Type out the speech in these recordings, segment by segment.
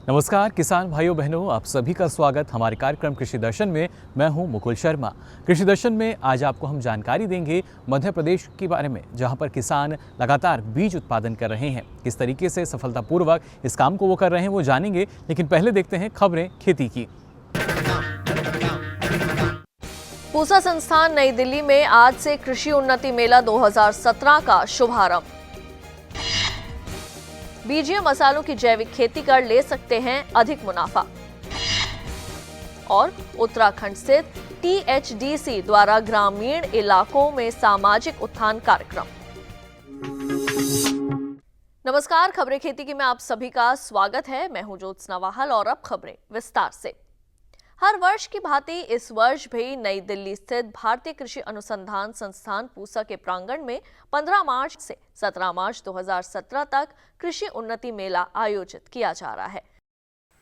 नमस्कार किसान भाइयों बहनों, आप सभी का स्वागत हमारे कार्यक्रम कृषि दर्शन में। मैं हूं मुकुल शर्मा। कृषि दर्शन में आज आपको हम जानकारी देंगे मध्य प्रदेश के बारे में, जहां पर किसान लगातार बीज उत्पादन कर रहे हैं। किस तरीके से सफलतापूर्वक इस काम को वो कर रहे हैं वो जानेंगे, लेकिन पहले देखते हैं खबरें खेती की। पूसा संस्थान नई दिल्ली में आज से कृषि उन्नति मेला 2017 का शुभारंभ। बीजीय मसालों की जैविक खेती कर ले सकते हैं अधिक मुनाफा। और उत्तराखंड स्थित THDC द्वारा ग्रामीण इलाकों में सामाजिक उत्थान कार्यक्रम। नमस्कार, खबरें खेती की में आप सभी का स्वागत है। मैं हूं ज्योत्सना वाहल और अब खबरें विस्तार से। हर वर्ष की भांति इस वर्ष भी नई दिल्ली स्थित भारतीय कृषि अनुसंधान संस्थान पूसा के प्रांगण में 15 मार्च से 17 मार्च 2017 तक कृषि उन्नति मेला आयोजित किया जा रहा है।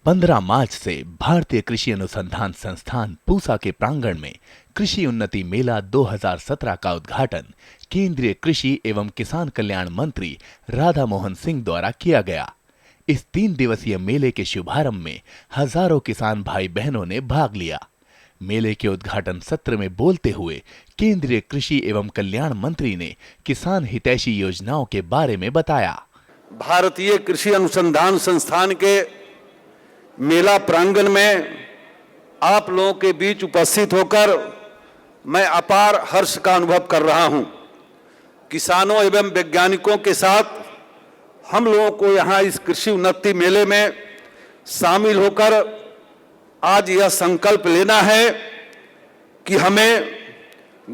15 मार्च से भारतीय कृषि अनुसंधान संस्थान पूसा के प्रांगण में कृषि उन्नति मेला 2017 का उद्घाटन केंद्रीय कृषि एवं किसान कल्याण मंत्री राधा मोहन सिंह द्वारा किया गया। इस 3 दिवसीय मेले के शुभारंभ में हजारों किसान भाई बहनों ने भाग लिया। मेले के उद्घाटन सत्र में बोलते हुए केंद्रीय कृषि एवं कल्याण मंत्री ने किसान हितैषी योजनाओं के बारे में बताया। भारतीय कृषि अनुसंधान संस्थान के मेला प्रांगण में आप लोगों के बीच उपस्थित होकर मैं अपार हर्ष का अनुभव कर रहा हूं। किसानों एवं वैज्ञानिकों के साथ हम लोगों को यहाँ इस कृषि उन्नति मेले में शामिल होकर आज यह संकल्प लेना है कि हमें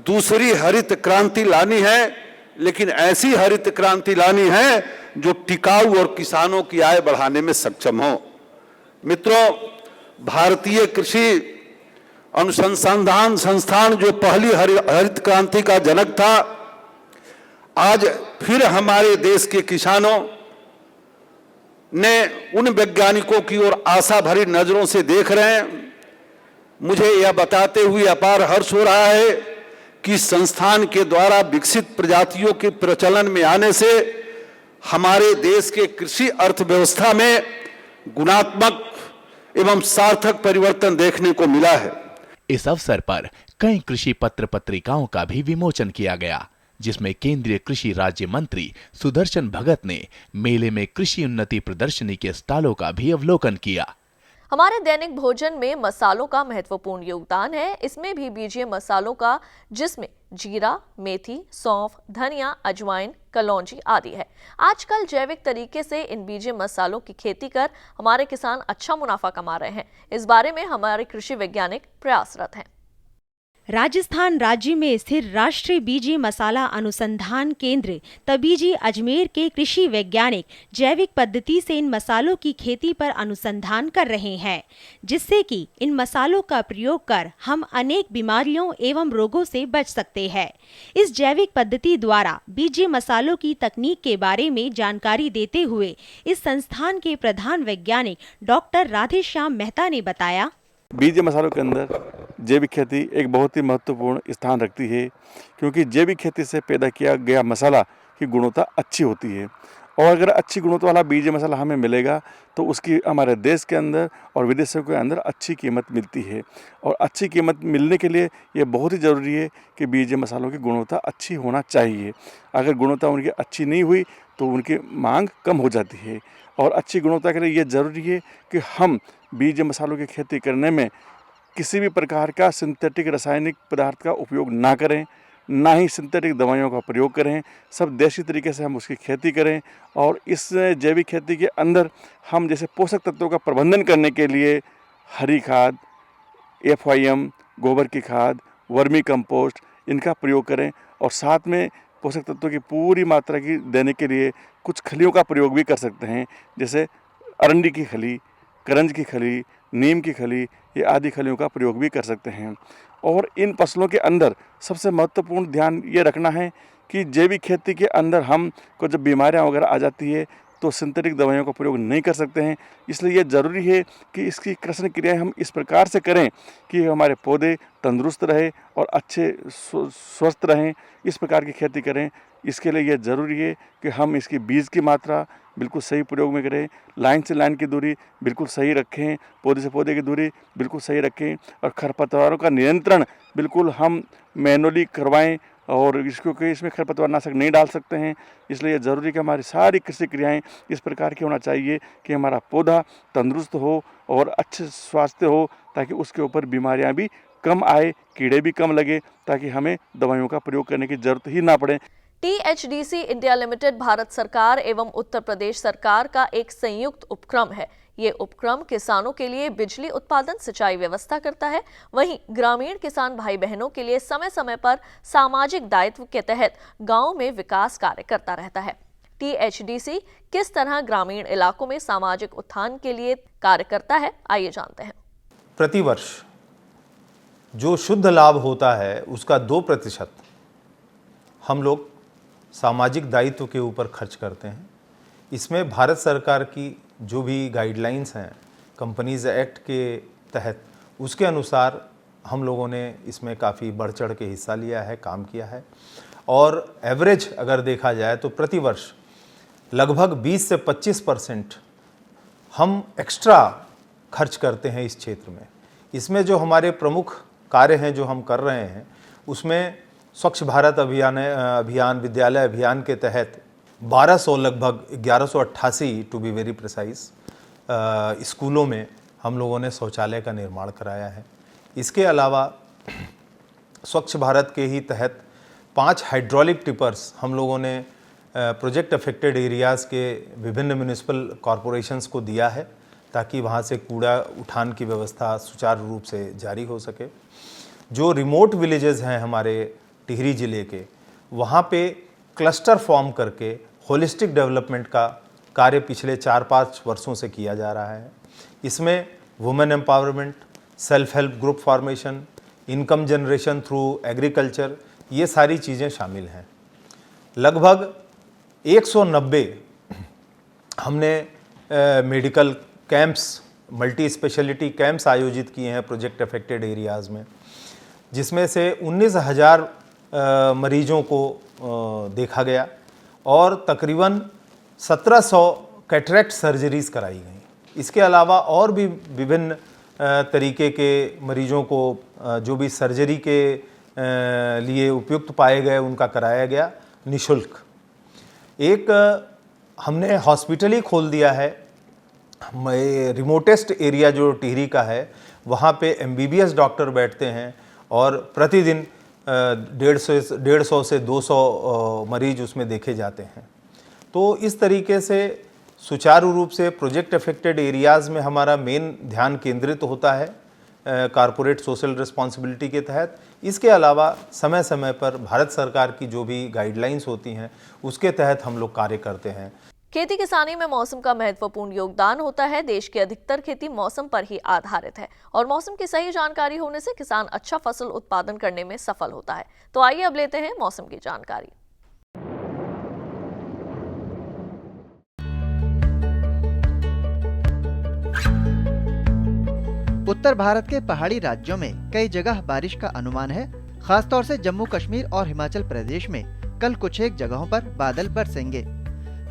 दूसरी हरित क्रांति लानी है, लेकिन ऐसी हरित क्रांति लानी है जो टिकाऊ और किसानों की आय बढ़ाने में सक्षम हो। मित्रों, भारतीय कृषि अनुसंधान संस्थान जो पहली हरित क्रांति का जनक था, आज फिर हमारे देश के किसानों ने उन वैज्ञानिकों की ओर आशा भरी नजरों से देख रहे हैं। मुझे यह बताते हुए अपार हर्ष हो रहा है कि संस्थान के द्वारा विकसित प्रजातियों के प्रचलन में आने से हमारे देश के कृषि अर्थव्यवस्था में गुणात्मक एवं सार्थक परिवर्तन देखने को मिला है। इस अवसर पर कई कृषि पत्र पत्रिकाओं का भी विमोचन किया गया, जिसमें केंद्रीय कृषि राज्य मंत्री सुदर्शन भगत ने मेले में कृषि उन्नति प्रदर्शनी के स्टॉलों का भी अवलोकन किया। हमारे दैनिक भोजन में मसालों का महत्वपूर्ण योगदान है। इसमें भी बीजीय मसालों का, जिसमें जीरा, मेथी, सौंफ, धनिया, अजवाइन, कलौंजी आदि है। आजकल जैविक तरीके से इन बीजीय मसालों की खेती कर हमारे किसान अच्छा मुनाफा कमा रहे हैं। इस बारे में हमारे कृषि वैज्ञानिक प्रयासरत हैं। राजस्थान राज्य में स्थित राष्ट्रीय बीजीय मसाला अनुसंधान केंद्र तबीजी अजमेर के कृषि वैज्ञानिक जैविक पद्धति से इन मसालों की खेती पर अनुसंधान कर रहे हैं, जिससे कि इन मसालों का प्रयोग कर हम अनेक बीमारियों एवं रोगों से बच सकते हैं। इस जैविक पद्धति द्वारा बीजीय मसालों की तकनीक के बारे में जानकारी देते हुए इस संस्थान के प्रधान वैज्ञानिक डॉक्टर राधेश्याम मेहता ने बताया, बीजीय मसालों के अंदर जैविक खेती एक बहुत ही महत्वपूर्ण स्थान रखती है, क्योंकि जैविक खेती से पैदा किया गया मसाला की गुणवत्ता अच्छी होती है। और अगर अच्छी गुणवत्ता वाला बीजीय मसाला हमें मिलेगा तो उसकी हमारे देश के अंदर और विदेशों के अंदर अच्छी कीमत मिलती है। और अच्छी कीमत मिलने के लिए ये बहुत ही ज़रूरी है कि बीजीय मसालों की गुणवत्ता अच्छी होना चाहिए। अगर गुणवत्ता उनकी अच्छी नहीं हुई तो उनकी मांग कम हो जाती है। और अच्छी गुणवत्ता के लिए ये ज़रूरी है कि हम बीजीय मसालों की खेती करने में किसी भी प्रकार का सिंथेटिक रासायनिक पदार्थ का उपयोग ना करें, ना ही सिंथेटिक दवाइयों का प्रयोग करें। सब देसी तरीके से हम उसकी खेती करें। और इस जैविक खेती के अंदर हम जैसे पोषक तत्वों का प्रबंधन करने के लिए हरी खाद, FIM, गोबर की खाद, वर्मी कंपोस्ट, इनका प्रयोग करें। और साथ में पोषक तत्वों की पूरी मात्रा की देने के लिए कुछ खलियों का प्रयोग भी कर सकते हैं, जैसे अरंडी की खली, करंज की खली, नीम की खली, ये आदि खलियों का प्रयोग भी कर सकते हैं। और इन फसलों के अंदर सबसे महत्वपूर्ण ध्यान ये रखना है कि जैविक खेती के अंदर हम को जब बीमारियां वगैरह आ जाती है तो सिंथेटिक दवाइयों का प्रयोग नहीं कर सकते हैं। इसलिए ये ज़रूरी है कि इसकी कृषि क्रियाएं हम इस प्रकार से करें कि हमारे पौधे तंदुरुस्त रहे और अच्छे स्वस्थ रहें। इस प्रकार की खेती करें। इसके लिए यह ज़रूरी है कि हम इसकी बीज की मात्रा बिल्कुल सही प्रयोग में करें, लाइन से लाइन की दूरी बिल्कुल सही रखें, पौधे से पौधे की दूरी बिल्कुल सही रखें और खरपतवारों का नियंत्रण बिल्कुल हम मैनुअली करवाएं। और क्योंकि इसमें खरपतवार नाशक नहीं डाल सकते हैं, इसलिए ज़रूरी है कि हमारी सारी कृषि क्रियाएं इस प्रकार की होना चाहिए कि हमारा पौधा तंदुरुस्त हो और अच्छे स्वास्थ्य हो, ताकि उसके ऊपर बीमारियां भी कम आए, कीड़े भी कम लगे, ताकि हमें दवाइयों का प्रयोग करने की ज़रूरत ही ना पड़े। THDC इंडिया लिमिटेड भारत सरकार एवं उत्तर प्रदेश सरकार का एक संयुक्त उपक्रम है। ये उपक्रम किसानों के लिए बिजली उत्पादन सिंचाई व्यवस्था करता है। वहीं ग्रामीण किसान भाई बहनों के लिए समय समय पर सामाजिक दायित्व के तहत गांव में विकास कार्य करता रहता है। THDC किस तरह ग्रामीण इलाकों में सामाजिक उत्थान के लिए कार्य करता है, आइए जानते हैं। प्रतिवर्ष जो शुद्ध लाभ होता है उसका 2% हम लोग सामाजिक दायित्व के ऊपर खर्च करते हैं। इसमें भारत सरकार की जो भी गाइडलाइंस हैं कंपनीज एक्ट के तहत, उसके अनुसार हम लोगों ने इसमें काफ़ी बढ़ चढ़ के हिस्सा लिया है, काम किया है। और एवरेज अगर देखा जाए तो प्रतिवर्ष लगभग 20 से 25% हम एक्स्ट्रा खर्च करते हैं इस क्षेत्र में। इसमें जो हमारे प्रमुख कार्य हैं जो हम कर रहे हैं, उसमें स्वच्छ भारत अभियान विद्यालय अभियान के तहत 1200 लगभग 1188 टू बी वेरी प्रिसाइज स्कूलों में हम लोगों ने शौचालय का निर्माण कराया है। इसके अलावा स्वच्छ भारत के ही तहत 5 हाइड्रोलिक टिपर्स हम लोगों ने प्रोजेक्ट अफेक्टेड एरियाज़ के विभिन्न म्यूनिसिपल कॉरपोरेशंस को दिया है, ताकि वहाँ से कूड़ा उठान की व्यवस्था सुचारू रूप से जारी हो सके। जो रिमोट विलेजेस हैं हमारे टिहरी ज़िले के, वहाँ पे क्लस्टर फॉर्म करके होलिस्टिक डेवलपमेंट का कार्य पिछले 4-5 वर्षों से किया जा रहा है। इसमें women empowerment, self help group formation, income generation through agriculture, ये सारी चीज़ें शामिल हैं। लगभग 190 हमने medical camps, multi speciality camps आयोजित किए हैं प्रोजेक्ट अफेक्टेड एरियाज़ में, जिसमें से 19,000 मरीजों को देखा गया और तकरीबन 1700 कैटरेक्ट सर्जरीज़ कराई गई। इसके अलावा और भी विभिन्न तरीके के मरीजों को जो भी सर्जरी के लिए उपयुक्त पाए गए उनका कराया गया निःशुल्क। एक हमने हॉस्पिटल ही खोल दिया है, रिमोटेस्ट एरिया जो टिहरी का है, वहाँ पे MBBS डॉक्टर बैठते हैं और प्रतिदिन 150 से 200 मरीज उसमें देखे जाते हैं। तो इस तरीके से सुचारू रूप से प्रोजेक्ट अफेक्टेड एरियाज़ में हमारा मेन ध्यान केंद्रित होता है कारपोरेट सोशल रिस्पॉन्सिबिलिटी के तहत। इसके अलावा समय समय पर भारत सरकार की जो भी गाइडलाइंस होती हैं उसके तहत हम लोग कार्य करते हैं। खेती किसानी में मौसम का महत्वपूर्ण योगदान होता है। देश की अधिकतर खेती मौसम पर ही आधारित है और मौसम की सही जानकारी होने से किसान अच्छा फसल उत्पादन करने में सफल होता है। तो आइए अब लेते हैं मौसम की जानकारी। उत्तर भारत के पहाड़ी राज्यों में कई जगह बारिश का अनुमान है। खासतौर से जम्मू कश्मीर और हिमाचल प्रदेश में कल कुछ एक जगहों पर बादल बरसेंगे।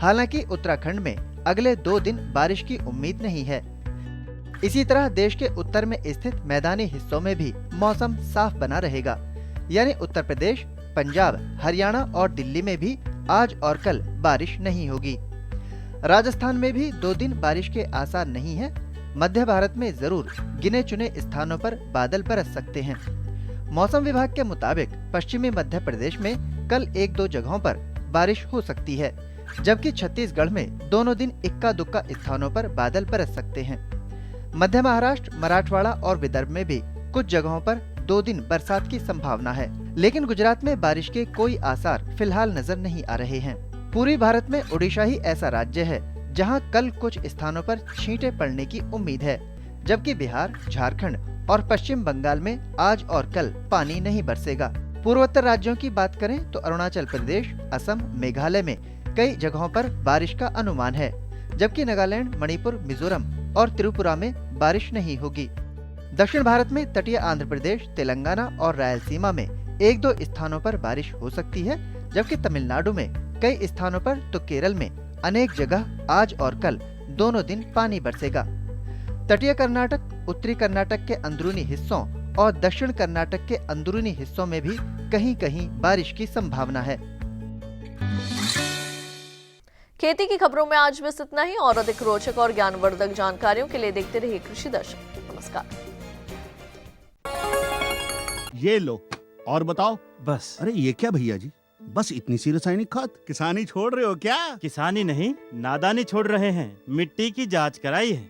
हालांकि उत्तराखंड में अगले 2 दिन बारिश की उम्मीद नहीं है। इसी तरह देश के उत्तर में स्थित मैदानी हिस्सों में भी मौसम साफ बना रहेगा, यानी उत्तर प्रदेश, पंजाब, हरियाणा और दिल्ली में भी आज और कल बारिश नहीं होगी। राजस्थान में भी 2 दिन बारिश के आसार नहीं है। मध्य भारत में जरूर गिने चुने स्थानों पर बादल बरस सकते हैं। मौसम विभाग के मुताबिक पश्चिमी मध्य प्रदेश में कल 1-2 जगहों पर बारिश हो सकती है, जबकि छत्तीसगढ़ में दोनों दिन इक्का दुक्का स्थानों पर बादल बरस सकते हैं। मध्य महाराष्ट्र, मराठवाड़ा और विदर्भ में भी कुछ जगहों पर 2 दिन बरसात की संभावना है, लेकिन गुजरात में बारिश के कोई आसार फिलहाल नजर नहीं आ रहे हैं। पूर्वी भारत में उड़ीसा ही ऐसा राज्य है जहां कल कुछ स्थानों पर छींटे पड़ने की उम्मीद है, जबकि बिहार, झारखंड और पश्चिम बंगाल में आज और कल पानी नहीं बरसेगा। पूर्वोत्तर राज्यों की बात करें तो अरुणाचल प्रदेश, असम, मेघालय में कई जगहों पर बारिश का अनुमान है, जबकि नागालैंड, मणिपुर, मिजोरम और त्रिपुरा में बारिश नहीं होगी। दक्षिण भारत में तटीय आंध्र प्रदेश, तेलंगाना और रायलसीमा में 1-2 स्थानों पर बारिश हो सकती है, जबकि तमिलनाडु में कई स्थानों पर तो केरल में अनेक जगह आज और कल दोनों दिन पानी बरसेगा। तटीय कर्नाटक, उत्तरी कर्नाटक के अंदरूनी हिस्सों और दक्षिण कर्नाटक के अंदरूनी हिस्सों में भी कहीं-कहीं बारिश की संभावना है। खेती की खबरों में आज बस इतना ही। और अधिक रोचक और ज्ञानवर्धक जानकारियों के लिए देखते रहिए कृषि दर्शन। नमस्कार। ये लो और बताओ। बस। अरे ये क्या भैया जी, बस इतनी सी रासायनिक खाद? किसानी छोड़ रहे हो क्या? किसानी नहीं, नादानी छोड़ रहे हैं। मिट्टी की जांच कराई है।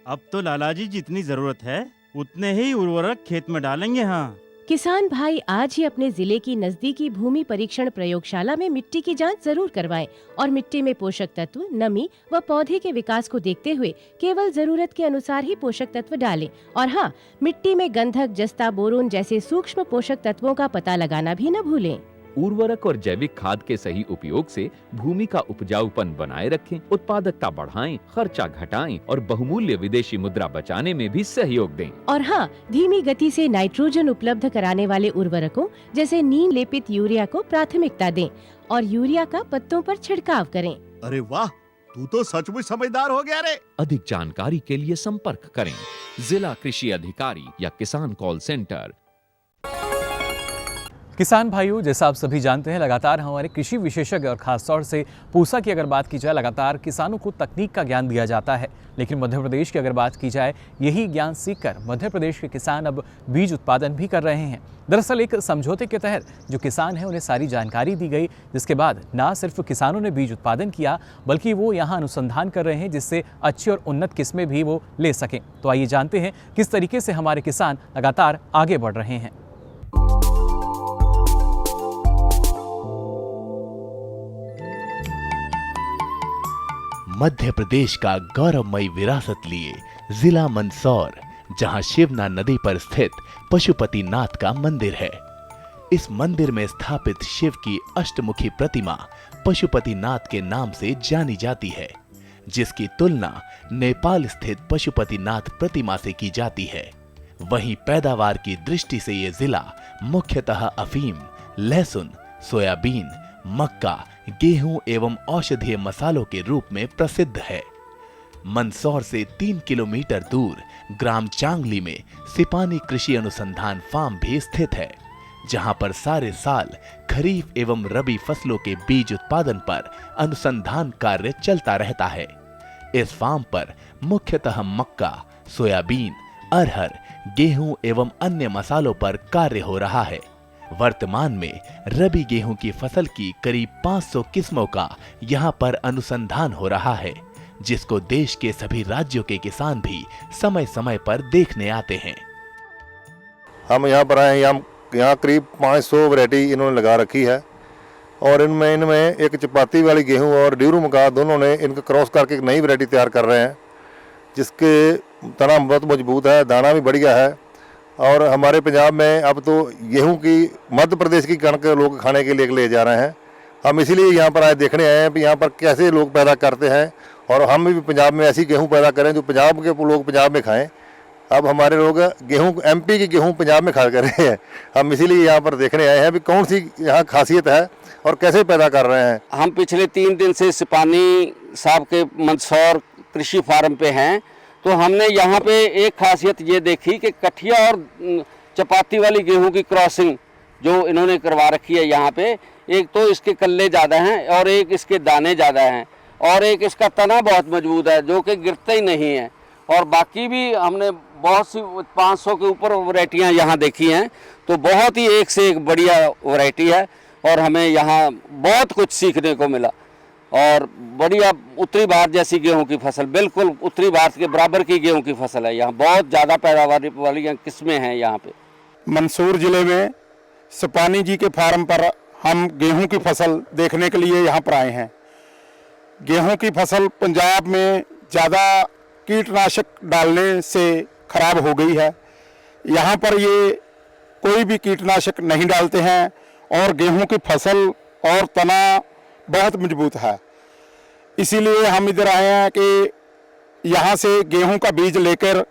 अब तो लालाजी जितनी जरूरत है उतने ही उर्वरक खेत में डालेंगे। हाँ, किसान भाई आज ही अपने जिले की नजदीकी भूमि परीक्षण प्रयोगशाला में मिट्टी की जांच जरूर करवाएं और मिट्टी में पोषक तत्व, नमी व पौधे के विकास को देखते हुए केवल जरूरत के अनुसार ही पोषक तत्व डालें। और हाँ, मिट्टी में गंधक, जस्ता, बोरोन जैसे सूक्ष्म पोषक तत्वों का पता लगाना भी न भूलें। उर्वरक और जैविक खाद के सही उपयोग से भूमि का उपजाऊपन बनाए रखें, उत्पादकता बढ़ाएं, खर्चा घटाएं और बहुमूल्य विदेशी मुद्रा बचाने में भी सहयोग दें। और हाँ, धीमी गति से नाइट्रोजन उपलब्ध कराने वाले उर्वरकों जैसे नीम लेपित यूरिया को प्राथमिकता दें और यूरिया का पत्तों पर छिड़काव करें। अरे वाह, तू तो सचमुच समझदार हो गया रे। अधिक जानकारी के लिए संपर्क करें जिला कृषि अधिकारी या किसान कॉल सेंटर। किसान भाइयों, जैसा आप सभी जानते हैं, लगातार हमारे कृषि विशेषज्ञ और खासतौर से पूसा की अगर बात की जाए, लगातार किसानों को तकनीक का ज्ञान दिया जाता है। लेकिन मध्य प्रदेश की अगर बात की जाए, यही ज्ञान सीखकर मध्य प्रदेश के किसान अब बीज उत्पादन भी कर रहे हैं। दरअसल एक समझौते के तहत जो किसान हैं उन्हें सारी जानकारी दी गई, जिसके बाद ना सिर्फ किसानों ने बीज उत्पादन किया बल्कि वो यहाँ अनुसंधान कर रहे हैं जिससे अच्छी और उन्नत किस्में भी वो ले सकें। तो आइए जानते हैं किस तरीके से हमारे किसान लगातार आगे बढ़ रहे हैं। मध्य प्रदेश का गौरवमयी विरासत लिए जिला मंदसौर, जहां शिवना नदी पर स्थित पशुपतिनाथ का मंदिर है। इस मंदिर में स्थापित शिव की अष्टमुखी प्रतिमा पशुपतिनाथ के नाम से जानी जाती है, जिसकी तुलना नेपाल स्थित पशुपतिनाथ प्रतिमा से की जाती है। वहीं पैदावार की दृष्टि से ये जिला मुख्यतः अफीम, लहसुन, सोयाबीन, मक्का, गेहूं एवं औषधीय मसालों के रूप में प्रसिद्ध है। मंदसौर से 3 किलोमीटर दूर ग्राम चांगली में सिपानी कृषि अनुसंधान फार्म भी स्थित है, जहां पर सारे साल खरीफ एवं रबी फसलों के बीज उत्पादन पर अनुसंधान कार्य चलता रहता है। इस फार्म पर मुख्यतः मक्का, सोयाबीन, अरहर, गेहूं एवं अन्य मसालों पर कार्य हो रहा है। वर्तमान में रबी गेहूं की फसल की करीब 500 किस्मों का यहां पर अनुसंधान हो रहा है, जिसको देश के सभी राज्यों के किसान भी समय समय पर देखने आते हैं। हम यहाँ पर आए हैं, यहाँ करीब 500 वैरायटी इन्होंने लगा रखी है और इनमें एक चपाती वाली गेहूं और ड्यूरू मक्का दोनों ने इनका क्रॉस करके एक नई वैरायटी तैयार कर रहे हैं, जिसके तना बहुत मजबूत है, दाना भी बढ़िया है। और हमारे पंजाब में अब तो गेहूं की मध्य प्रदेश की कणक लोग खाने के लिए ले जा रहे हैं। हम इसीलिए यहाँ पर आए, देखने आए हैं कि यहाँ पर कैसे लोग पैदा करते हैं और हम भी पंजाब में ऐसी गेहूं पैदा करें जो पंजाब के लोग पंजाब में खाएं। अब हमारे लोग गेहूं, एमपी की गेहूं पंजाब में खा कर रहे हैं। हम इसीलिए यहाँ पर देखने आए हैं कि कौन सी यहाँ खासियत है और कैसे पैदा कर रहे हैं। हम पिछले 3 दिन से सिपानी साहब के मंदसौर कृषि फार्म पे हैं, तो हमने यहाँ पे एक खासियत ये देखी कि कठिया और चपाती वाली गेहूं की क्रॉसिंग जो इन्होंने करवा रखी है यहाँ पे। एक तो इसके कल्ले ज़्यादा हैं और एक इसके दाने ज़्यादा हैं और एक इसका तना बहुत मजबूत है जो कि गिरता ही नहीं है। और बाकी भी हमने बहुत सी 500 के ऊपर वैरायटियाँ यहाँ देखी हैं, तो बहुत ही एक से एक बढ़िया वैरायटी है और हमें यहाँ बहुत कुछ सीखने को मिला। और बढ़िया उत्तरी भारत जैसी गेहूं की फसल, बिल्कुल उत्तरी भारत के बराबर की गेहूं की फसल है। यहाँ बहुत ज़्यादा पैदावार वाली किस्में हैं। यहाँ पे मंदसौर जिले में सिपानी जी के फार्म पर हम गेहूं की फसल देखने के लिए यहाँ पर आए हैं। गेहूं की फसल पंजाब में ज़्यादा कीटनाशक डालने से खराब हो गई है। यहाँ पर ये कोई भी कीटनाशक नहीं डालते हैं और गेहूं की फसल और तना बहुत मजबूत है। इसीलिए हम इधर आए हैं कि यहाँ से गेहूं का बीज लेकर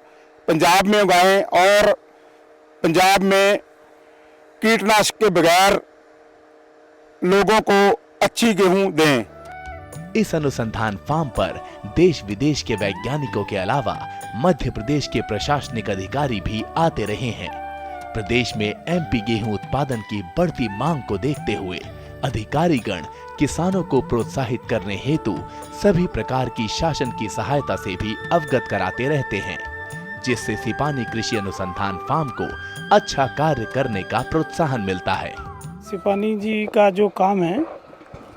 पंजाब में उगाएं और पंजाब में कीटनाशक के बगैर लोगों को अच्छी गेहूं दें। इस अनुसंधान फार्म पर देश विदेश के वैज्ञानिकों के अलावा मध्य प्रदेश के प्रशासनिक अधिकारी भी आते रहे हैं। प्रदेश में एमपी गेहूं उत्पादन की बढ़ती मांग को देखते हुए अधिकारीगण किसानों को प्रोत्साहित करने हेतु सभी प्रकार की शासन की सहायता से भी अवगत कराते रहते हैं, जिससे सिपानी कृषि अनुसंधान फार्म को अच्छा कार्य करने का प्रोत्साहन मिलता है। सिपानी जी का जो काम है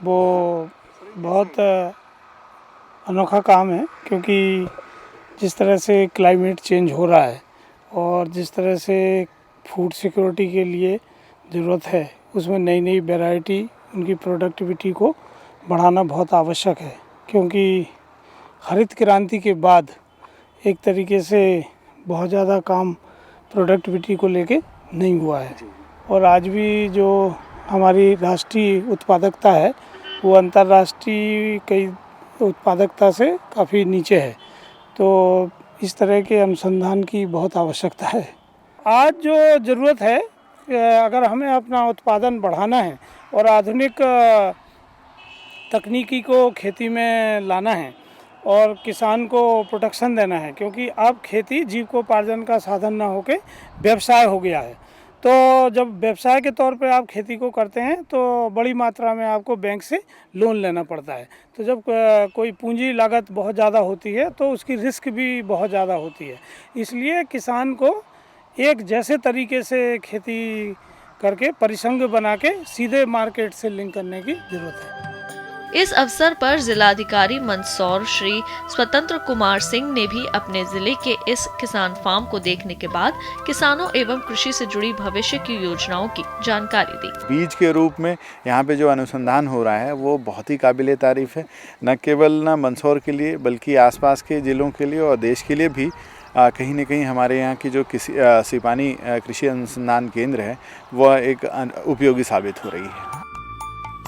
वो बहुत अनोखा काम है, क्योंकि जिस तरह से क्लाइमेट चेंज हो रहा है और जिस तरह से फूड सिक्योरिटी के लिए ज़रूरत है, उसमें नई नई वैरायटी, उनकी प्रोडक्टिविटी को बढ़ाना बहुत आवश्यक है। क्योंकि हरित क्रांति के बाद एक तरीके से बहुत ज़्यादा काम प्रोडक्टिविटी को लेके नहीं हुआ है और आज भी जो हमारी राष्ट्रीय उत्पादकता है वो अंतर्राष्ट्रीय कई उत्पादकता से काफ़ी नीचे है। तो इस तरह के अनुसंधान की बहुत आवश्यकता है। आज जो ज़रूरत है, अगर हमें अपना उत्पादन बढ़ाना है और आधुनिक तकनीकी को खेती में लाना है और किसान को प्रोटेक्शन देना है, क्योंकि अब खेती जीविकोपार्जन का साधन न होके व्यवसाय हो गया है। तो जब व्यवसाय के तौर पे आप खेती को करते हैं तो बड़ी मात्रा में आपको बैंक से लोन लेना पड़ता है। तो जब कोई पूंजी लागत बहुत ज़्यादा होती है तो उसकी रिस्क भी बहुत ज़्यादा होती है। इसलिए किसान को एक जैसे तरीके से खेती करके परिसंघ बना के सीधे मार्केट से लिंक करने की ज़रूरत है। इस अवसर पर जिलाधिकारी मंदसौर श्री स्वतंत्र कुमार सिंह ने भी अपने जिले के इस किसान फार्म को देखने के बाद किसानों एवं कृषि से जुड़ी भविष्य की योजनाओं की जानकारी दी। बीज के रूप में यहाँ पे जो अनुसंधान हो रहा है वो बहुत ही काबिले तारीफ है, न केवल मंदसौर के लिए बल्कि आसपास के जिलों के लिए और देश के लिए भी। कहीं न कहीं हमारे यहाँ की जो सिपानी कृषि अनुसंधान केंद्र है वह एक उपयोगी साबित हो रही है।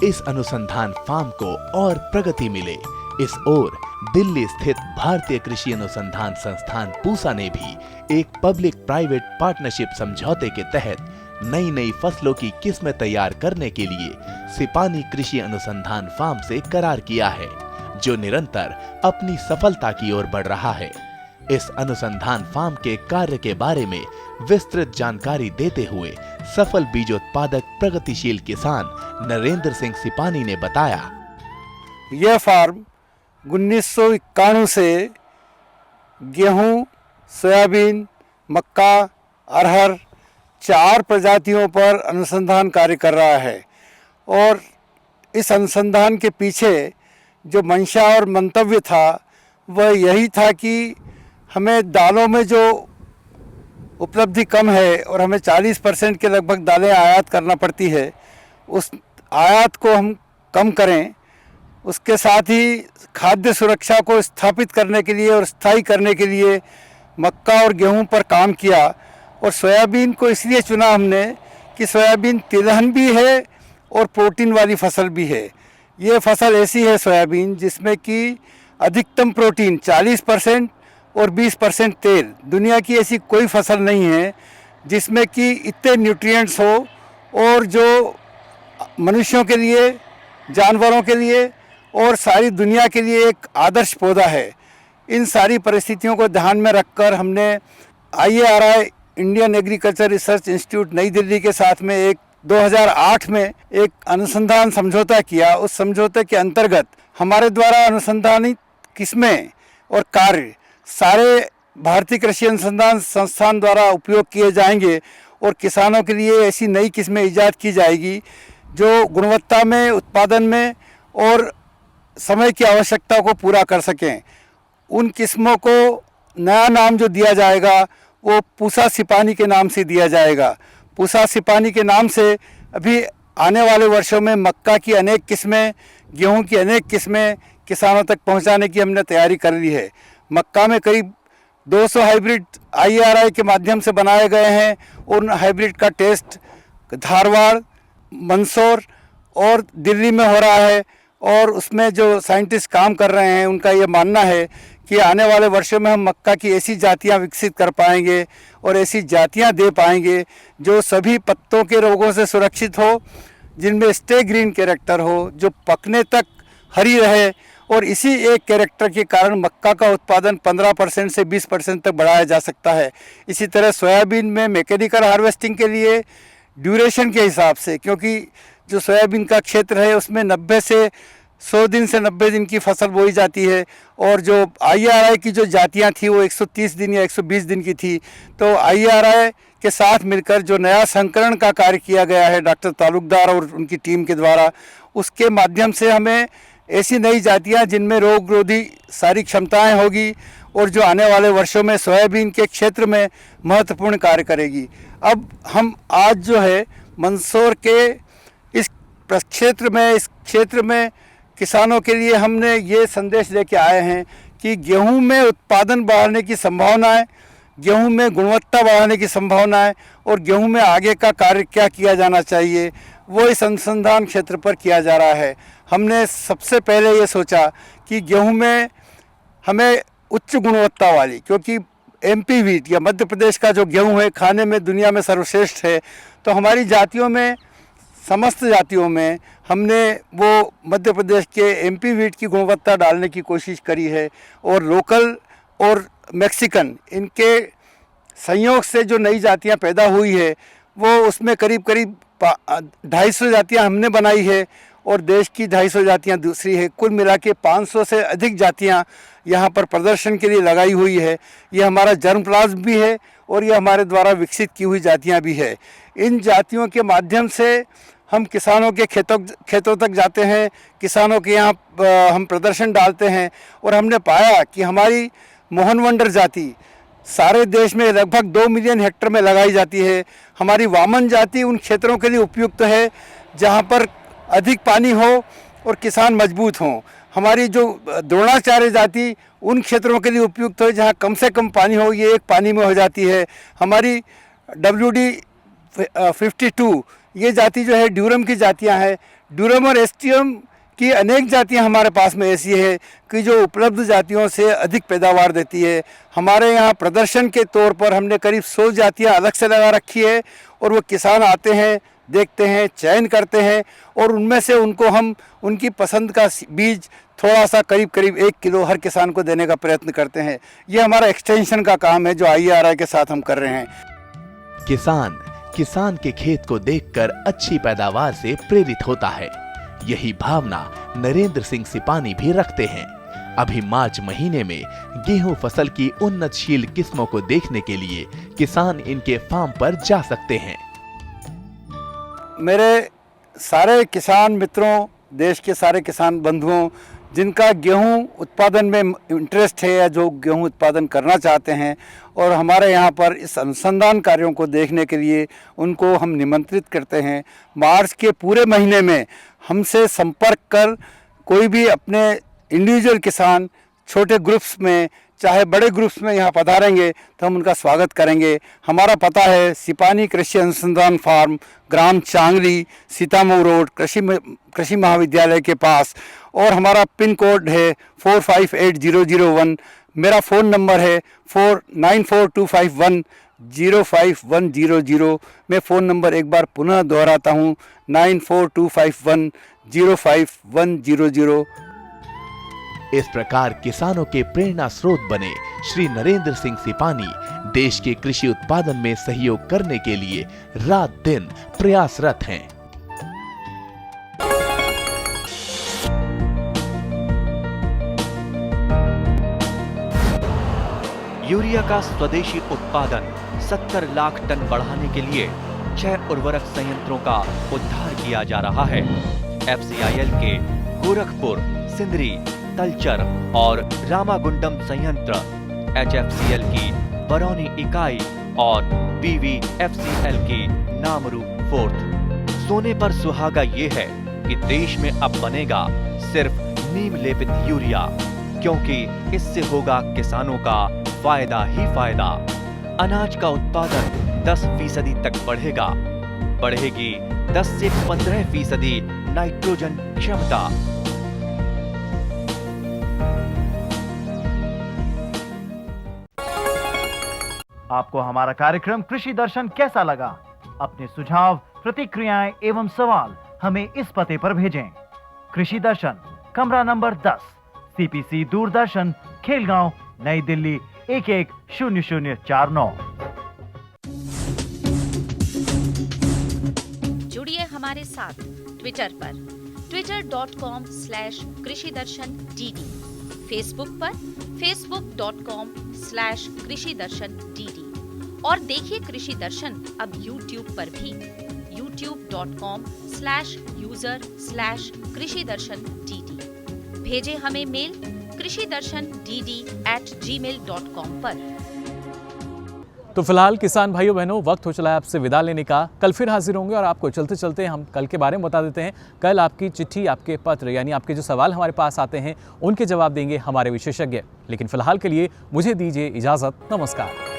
इस अनुसंधान फार्म को और प्रगति मिले, इस ओर दिल्ली स्थित भारतीय कृषि अनुसंधान संस्थान पूसा ने भी एक पब्लिक प्राइवेट पार्टनरशिप समझौते के तहत नई नई फसलों की किस्में तैयार करने के लिए सिपानी कृषि अनुसंधान फार्म से करार किया है, जो निरंतर अपनी सफलता की ओर बढ़ रहा है। इस अनुसंधान फार्म के कार्य के बारे में विस्तृत जानकारी देते हुए सफल बीजोत्पादक प्रगतिशील किसान नरेंद्र सिंह सिपानी ने बताया, यह फार्म 1991 से गेहूं, सोयाबीन, मक्का, अरहर 4 प्रजातियों पर अनुसंधान कार्य कर रहा है और इस अनुसंधान के पीछे जो मंशा और मंतव्य था वह यही था कि हमें दालों में जो उपलब्धि कम है और हमें 40% के लगभग दालें आयात करना पड़ती है, उस आयात को हम कम करें। उसके साथ ही खाद्य सुरक्षा को स्थापित करने के लिए और स्थायी करने के लिए मक्का और गेहूं पर काम किया और सोयाबीन को इसलिए चुना हमने कि सोयाबीन तिलहन भी है और प्रोटीन वाली फसल भी है। ये फसल ऐसी है सोयाबीन जिसमें कि अधिकतम प्रोटीन 40% और 20% तेल, दुनिया की ऐसी कोई फसल नहीं है जिसमें कि इतने न्यूट्रिएंट्स हो और जो मनुष्यों के लिए, जानवरों के लिए और सारी दुनिया के लिए एक आदर्श पौधा है। इन सारी परिस्थितियों को ध्यान में रखकर हमने IARI Indian agriculture research institute नई दिल्ली के साथ में 2008 में एक अनुसंधान समझौता किया। उस समझौते के अंतर्गत हमारे द्वारा अनुसंधानित किस्में और कार्य सारे भारतीय कृषि अनुसंधान संस्थान द्वारा उपयोग किए जाएंगे और किसानों के लिए ऐसी नई किस्में ईजाद की जाएगी जो गुणवत्ता में, उत्पादन में और समय की आवश्यकता को पूरा कर सकें। उन किस्मों को नया नाम जो दिया जाएगा वो पूसा सिपानी के नाम से दिया जाएगा। पूसा सिपानी के नाम से अभी आने वाले वर्षों में मक्का की अनेक किस्में, गेहूं की अनेक किस्में किसानों तक पहुंचाने की हमने तैयारी कर ली है। मक्का में करीब 200 हाइब्रिड IARI के माध्यम से बनाए गए हैं। उन हाइब्रिड का टेस्ट धारवाड़, मंदसौर और दिल्ली में हो रहा है और उसमें जो साइंटिस्ट काम कर रहे हैं उनका ये मानना है कि आने वाले वर्षों में हम मक्का की ऐसी जातियां विकसित कर पाएंगे और ऐसी जातियां दे पाएंगे जो सभी पत्तों के रोगों से सुरक्षित हो, जिनमें स्टे ग्रीन कैरेक्टर हो, जो पकने तक हरी रहे। और इसी एक कैरेक्टर के कारण मक्का का उत्पादन 15% से 20% तक बढ़ाया जा सकता है। इसी तरह सोयाबीन में मैकेनिकल हार्वेस्टिंग के लिए ड्यूरेशन के हिसाब से, क्योंकि जो सोयाबीन का क्षेत्र है उसमें 90 से 100 दिन से 90 दिन की फसल बोई जाती है, और जो IRI की जो जातियां थी वो 130 दिन या 120 दिन की थी। तो IRI के साथ मिलकर जो नया संकरण का कार्य किया गया है डॉक्टर तालुकदार और उनकी टीम के द्वारा, उसके माध्यम से हमें ऐसी नई जातियां जिनमें रोगरोधी सारी क्षमताएं होगी और जो आने वाले वर्षों में सोयाबीन के क्षेत्र में महत्वपूर्ण कार्य करेगी। अब हम आज जो है मंदसौर के इस क्षेत्र में किसानों के लिए हमने ये संदेश लेके आए हैं कि गेहूं में उत्पादन बढ़ाने की संभावनाएं, गेहूं में गुणवत्ता बढ़ाने की संभावनाएं और गेहूं में आगे का कार्य क्या किया जाना चाहिए, वो इस अनुसंधान क्षेत्र पर किया जा रहा है। हमने सबसे पहले ये सोचा कि गेहूं में हमें उच्च गुणवत्ता वाली, क्योंकि MP व्हीट या मध्य प्रदेश का जो गेहूं है खाने में दुनिया में सर्वश्रेष्ठ है, तो हमारी जातियों में, समस्त जातियों में हमने वो मध्य प्रदेश के MP व्हीट की गुणवत्ता डालने की कोशिश करी है। और लोकल और मैक्सिकन इनके संयोग से जो नई जातियां पैदा हुई है वो उसमें करीब 250 जातियां हमने बनाई है और देश की 250 जातियां दूसरी है। कुल मिला के 500 से अधिक जातियां यहाँ पर प्रदर्शन के लिए लगाई हुई है। ये हमारा जर्मप्लाज्म भी है और ये हमारे द्वारा विकसित की हुई जातियां भी है। इन जातियों के माध्यम से हम किसानों के खेतों तक जाते हैं, किसानों के यहाँ हम प्रदर्शन डालते हैं और हमने पाया कि हमारी मोहनवंडर जाति सारे देश में लगभग 2 मिलियन हेक्टेयर में लगाई जाती है। हमारी वामन जाति उन क्षेत्रों के लिए उपयुक्त है जहाँ पर अधिक पानी हो और किसान मजबूत हों। हमारी जो द्रोणाचार्य जाति उन क्षेत्रों के लिए उपयुक्त है जहाँ कम से कम पानी हो, ये एक पानी में हो जाती है। हमारी WD 52 ये जाति जो है ड्यूरम की जातियाँ हैं। ड्यूरम और एस्टियम की अनेक जातियां हमारे पास में ऐसी है कि जो उपलब्ध जातियों से अधिक पैदावार देती है। हमारे यहाँ प्रदर्शन के तौर पर हमने करीब 100 जातियां अलग से लगा रखी है और वो किसान आते हैं, देखते हैं, चयन करते हैं और उनमें से उनको हम उनकी पसंद का बीज थोड़ा सा करीब 1 किलो हर किसान को देने का प्रयत्न करते हैं। ये हमारा एक्सटेंशन का काम है जो IRI के साथ हम कर रहे हैं। किसान के खेत को देखकर अच्छी पैदावार से प्रेरित होता है। यही भावना नरेंद्र सिंह सिपानी भी रखते हैं। अभी मार्च महीने में गेहूं फसल की उन्नतशील किस्मों को देखने के लिए किसान इनके फार्म पर जा सकते हैं। मेरे सारे किसान मित्रों, देश के सारे किसान बंधुओं जिनका गेहूं उत्पादन में इंटरेस्ट है या जो गेहूं उत्पादन करना चाहते हैं और हमारे यहाँ पर इस अनुसंधान कार्यों को देखने के लिए उनको हम निमंत्रित करते हैं। मार्च के पूरे महीने में हमसे संपर्क कर कोई भी अपने इंडिविजुअल किसान छोटे ग्रुप्स में चाहे बड़े ग्रुप्स में यहाँ पधारेंगे तो हम उनका स्वागत करेंगे। हमारा पता है सिपानी कृषि अनुसंधान फार्म, ग्राम चांगली, सीतामऊ रोड, कृषि महाविद्यालय के पास, और हमारा पिन कोड है 458001। मेरा फ़ोन नंबर है 9425105100। मैं फ़ोन नंबर एक बार पुनः दोहराता हूँ 9425105100। इस प्रकार किसानों के प्रेरणा स्रोत बने श्री नरेंद्र सिंह सिपानी देश के कृषि उत्पादन में सहयोग करने के लिए रात दिन प्रयासरत हैं। यूरिया का स्वदेशी उत्पादन 70 लाख टन बढ़ाने के लिए 6 उर्वरक संयंत्रों का उद्धार किया जा रहा है। FCIL के गोरखपुर, सिंदरी, तलचर और रामागुंडम संयंत्र, HFCL की बरौनी इकाई और BVFCL की नामरू फोर्थ। सोने पर सुहागा ये है कि देश में अब बनेगा सिर्फ नीम लेपित यूरिया, क्योंकि इससे होगा किसानों का फायदा ही फायदा। अनाज का उत्पादन 10% तक बढ़ेगा। बढ़ेगी 10 से 15% नाइट्रोजन क्षमता। आपको हमारा कार्यक्रम कृषि दर्शन कैसा लगा? अपने सुझाव, प्रतिक्रियाएं एवं सवाल हमें इस पते पर भेजें। कृषि दर्शन, कमरा नंबर 10, CPC दूरदर्शन, खेलगांव, नई दिल्ली 110049। जुड़िए हमारे साथ ट्विटर पर twitter.com/कृषिदर्शन-dd, फेसबुक पर facebook.com/कृषिदर्शन-dd और देखिए कृषि दर्शन अब YouTube पर भी youtube.com/user/कृषिदर्शन-dd। भेजें हमें मेल कृषिदर्शन-dd@gmail.com पर। तो फिलहाल किसान भाइयों बहनों, वक्त हो चला है आपसे विदा लेने का। कल फिर हाजिर होंगे और आपको चलते चलते हम कल के बारे में बता देते हैं। कल आपकी चिट्ठी, आपके पत्र यानी आपके जो सवाल हमारे पास आते हैं उनके जवाब देंगे हमारे विशेषज्ञ। लेकिन फिलहाल के लिए मुझे दीजिए इजाज़त। नमस्कार।